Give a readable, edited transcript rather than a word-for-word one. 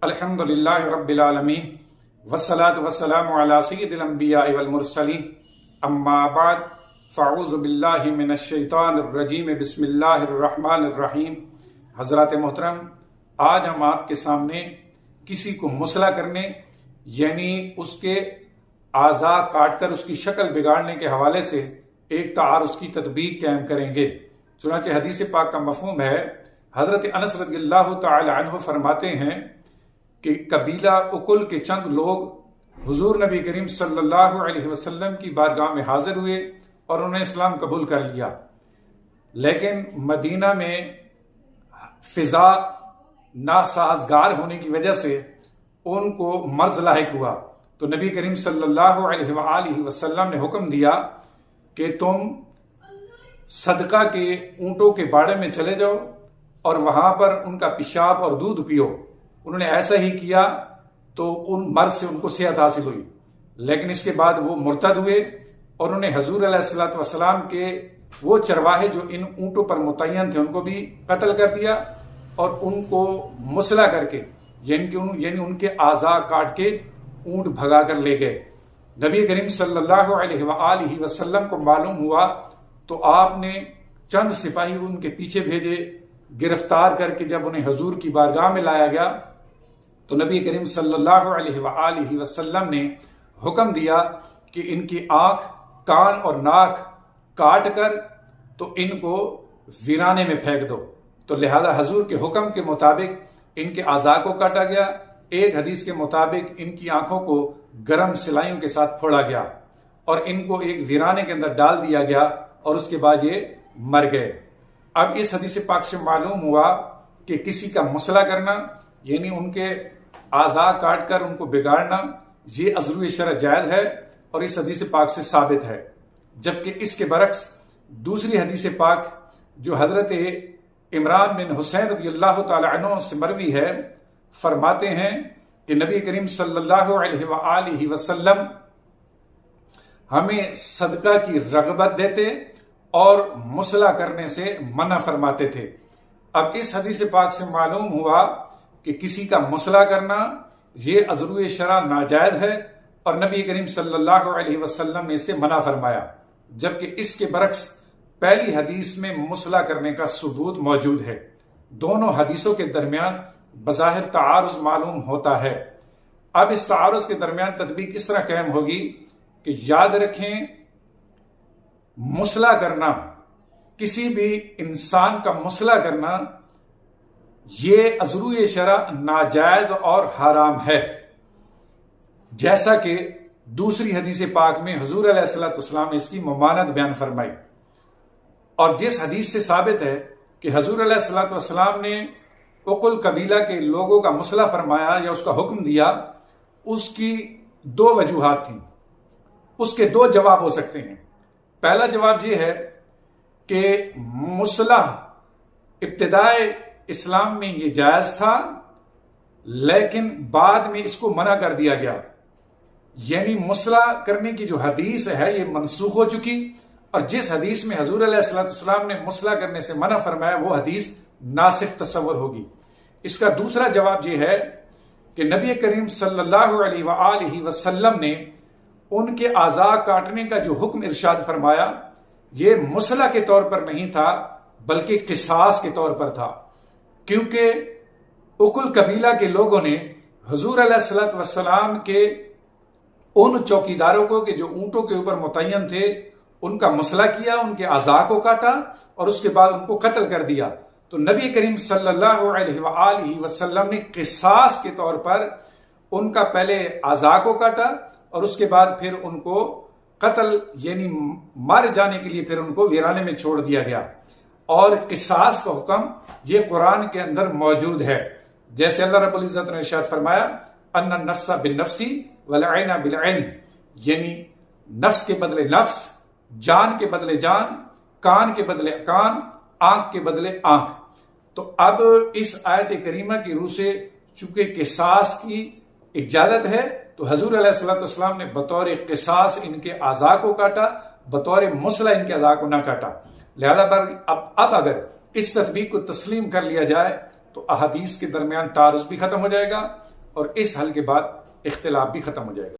الحمدللہ رب العالمین والصلاة والسلام علی سید الانبیاء والمرسلین اما بعد فاعوذ باللہ من الشیطان الرجیم بسم اللہ الرحمن الرحیم۔ حضرات محترم، آج ہم آپ کے سامنے کسی کو مسئلہ کرنے یعنی اس کے اعضاء کاٹ کر اس کی شکل بگاڑنے کے حوالے سے ایک تعارض کی تطبیق قائم کریں گے۔ چنانچہ حدیث پاک کا مفہوم ہے، حضرت انس رضی اللہ تعالی عنہ فرماتے ہیں کہ قبیلہ اکل کے چند لوگ حضور نبی کریم صلی اللہ علیہ وسلم کی بارگاہ میں حاضر ہوئے اور انہوں نے اسلام قبول کر لیا، لیکن مدینہ میں فضا ناسازگار ہونے کی وجہ سے ان کو مرض لاحق ہوا، تو نبی کریم صلی اللہ علیہ وآلہ وسلم نے حکم دیا کہ تم صدقہ کے اونٹوں کے باڑے میں چلے جاؤ اور وہاں پر ان کا پیشاب اور دودھ پیو۔ انہوں نے ایسا ہی کیا تو ان مرض سے ان کو صحت حاصل ہوئی، لیکن اس کے بعد وہ مرتد ہوئے اور انہوں نے حضور علیہ الصلوۃ والسلام کے وہ چرواہے جو ان اونٹوں پر متعین تھے ان کو بھی قتل کر دیا اور ان کو مسلح کر کے یعنی ان کے اعضاء کاٹ کے اونٹ بھگا کر لے گئے۔ نبی کریم صلی اللہ علیہ وآلہ وسلم کو معلوم ہوا تو آپ نے چند سپاہی ان کے پیچھے بھیجے، گرفتار کر کے جب انہیں حضور کی بارگاہ میں لایا گیا تو نبی کریم صلی اللہ علیہ وآلہ وسلم نے حکم دیا کہ ان کی آنکھ، کان اور ناک کاٹ کر تو ان کو ویرانے میں پھینک دو، تو لہذا حضور کے حکم کے مطابق ان کے اعضاء کو کاٹا گیا۔ ایک حدیث کے مطابق ان کی آنکھوں کو گرم سلائیوں کے ساتھ پھوڑا گیا اور ان کو ایک ویرانے کے اندر ڈال دیا گیا اور اس کے بعد یہ مر گئے۔ اب اس حدیث پاک سے معلوم ہوا کہ کسی کا مسئلہ کرنا یعنی ان کے اعضاء کاٹ کر ان کو بگاڑنا یہ عزلو شرع جائز ہے اور اس حدیث پاک سے ثابت ہے، جبکہ اس کے برعکس دوسری حدیث پاک جو حضرت عمران بن حسین رضی اللہ تعالی عنہ سے مروی ہے، فرماتے ہیں کہ نبی کریم صلی اللہ علیہ وآلہ وسلم ہمیں صدقہ کی رغبت دیتے اور مسئلہ کرنے سے منع فرماتے تھے۔ اب اس حدیث پاک سے معلوم ہوا کہ کسی کا مسئلہ کرنا یہ عذر شرع ناجائز ہے اور نبی کریم صلی اللہ علیہ وسلم نے اسے منع فرمایا، جبکہ اس کے برعکس پہلی حدیث میں مسئلہ کرنے کا ثبوت موجود ہے۔ دونوں حدیثوں کے درمیان بظاہر تعارض معلوم ہوتا ہے۔ اب اس تعارض کے درمیان تطبیق کس طرح قائم ہوگی کہ یاد رکھیں، مسئلہ کرنا، کسی بھی انسان کا مسئلہ کرنا یہ عذر شرع ناجائز اور حرام ہے، جیسا کہ دوسری حدیث پاک میں حضور علیہ الصلوۃ والسلام نے اس کی ممانعت بیان فرمائی، اور جس حدیث سے ثابت ہے کہ حضور علیہ الصلوۃ والسلام نے اقل قبیلہ کے لوگوں کا مسئلہ فرمایا یا اس کا حکم دیا، اس کی دو وجوہات تھیں، اس کے دو جواب ہو سکتے ہیں۔ پہلا جواب یہ ہے کہ مسئلہ ابتدائے اسلام میں یہ جائز تھا، لیکن بعد میں اس کو منع کر دیا گیا، یعنی مسئلہ کرنے کی جو حدیث ہے یہ منسوخ ہو چکی، اور جس حدیث میں حضور علیہ السلام نے مسئلہ کرنے سے منع فرمایا وہ حدیث ناسخ تصور ہوگی۔ اس کا دوسرا جواب یہ ہے کہ نبی کریم صلی اللہ علیہ وآلہ وسلم نے ان کے اعضاء کاٹنے کا جو حکم ارشاد فرمایا یہ مسئلہ کے طور پر نہیں تھا بلکہ قصاص کے طور پر تھا، کیونکہ اکل قبیلہ کے لوگوں نے حضور علیہ السلام کے ان چوکیداروں کو کہ جو اونٹوں کے اوپر متعین تھے ان کا مسئلہ کیا، ان کے اعضاء کو کاٹا اور اس کے بعد ان کو قتل کر دیا، تو نبی کریم صلی اللہ علیہ وآلہ وسلم نے قصاص کے طور پر ان کا پہلے اعضاء کو کاٹا اور اس کے بعد پھر ان کو قتل یعنی مار جانے کے لیے پھر ان کو ویرانے میں چھوڑ دیا گیا، اور قصاص کا حکم یہ قرآن کے اندر موجود ہے، جیسے اللہ رب العزت نے ارشاد فرمایا ان النفس بالنفس والعین بالعین، یعنی نفس کے بدلے نفس، جان کے بدلے جان، کان کے بدلے کان، آنکھ کے بدلے آنکھ۔ تو اب اس آیت کریمہ کی روح سے چونکہ قصاص کی اجازت ہے تو حضور علیہ السلام نے بطور قصاص ان کے اعضاء کو کاٹا، بطور مسئلہ ان کے اعضاء کو نہ کاٹا۔ لہذا اب اگر اس تطبیق کو تسلیم کر لیا جائے تو احادیث کے درمیان تعارض بھی ختم ہو جائے گا اور اس حل کے بعد اختلاف بھی ختم ہو جائے گا۔